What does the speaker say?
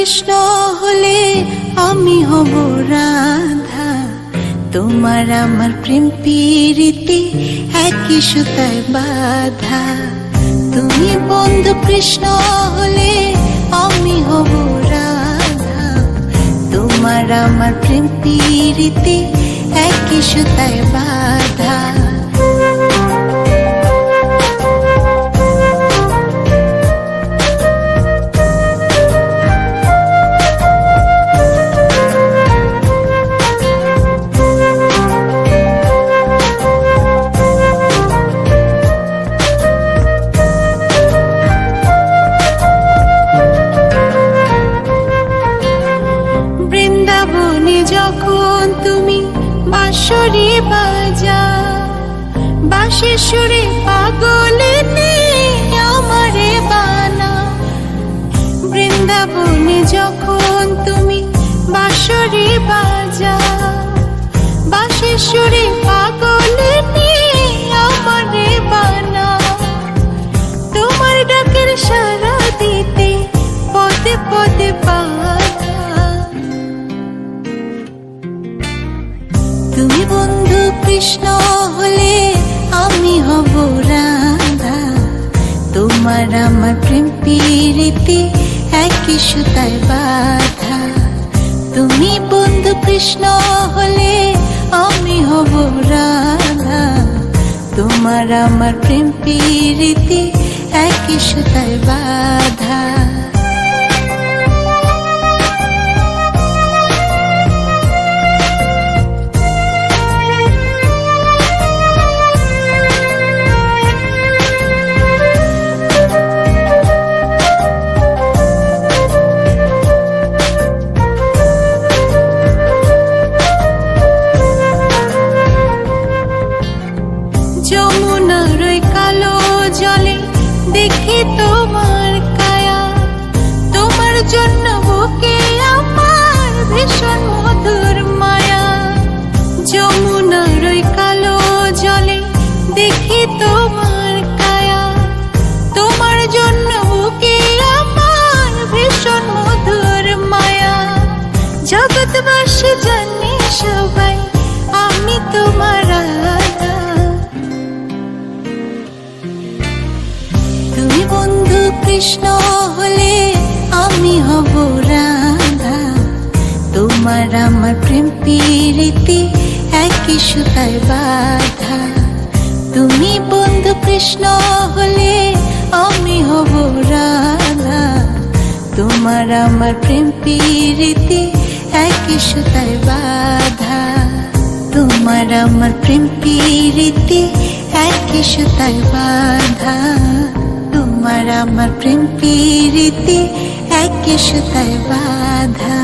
কৃষ্ণ হলে আমি হব রাধা, তোমার আমার প্রেম প্রীতি একই সুতায় বাঁধা। তুমি বন্ধু কৃষ্ণ হলে আমি হব রাধা, তোমার আমার প্রেম প্রীতি একই সুতায় বাঁধা। বৃন্দাবনে যখন তুমি বাঁশরি বাজা, বাঁশির সুরে পাগলে আমারে বানা। বৃন্দাবনে যখন তুমি বাঁশরি বাজা, বাঁশির সুরে পাগলে আমারে বানা। তোমার ডাকের সাড়া দিতে পদে পদে বাধা। তুমি বন্ধু কৃষ্ণ হলে আমি হব রাধা, তোমার আমার প্রেম প্রীতি একই সুতায় বাঁধা। তুমি বন্ধু কৃষ্ণ হলে আমি হব রাধা, তোমার আমার প্রেম প্রীতি একই সুতায় বাঁধা। যমুনার ওই কালো জলে দেখি তোমার কায়া, তোমার জন্য বুকে আমার ভীষণ মধুর মায়া। যমুনার ওই কালো জলে দেখি তোমার কায়া, তোমার জন্য বুকে আমার ভীষণ মধুর মায়া। জগৎবাসী জানে সবাই আমি তোমার রাধা। তুমি বন্ধু কৃষ্ণ হলে আমি হব রাধা, তোমার আমার প্রেম প্রীতি একই সুতায় বাঁধা। তুমি বন্ধু কৃষ্ণ হলে আমি হব রাধা, তোমার আমার প্রেম প্রীতি একই সুতায় বাঁধা। তোমার আমার প্রেম প্রীতি একই সুতায় বাঁধা, তোমার আমার প্রেম প্রীতি একই সুতায় বাঁধা।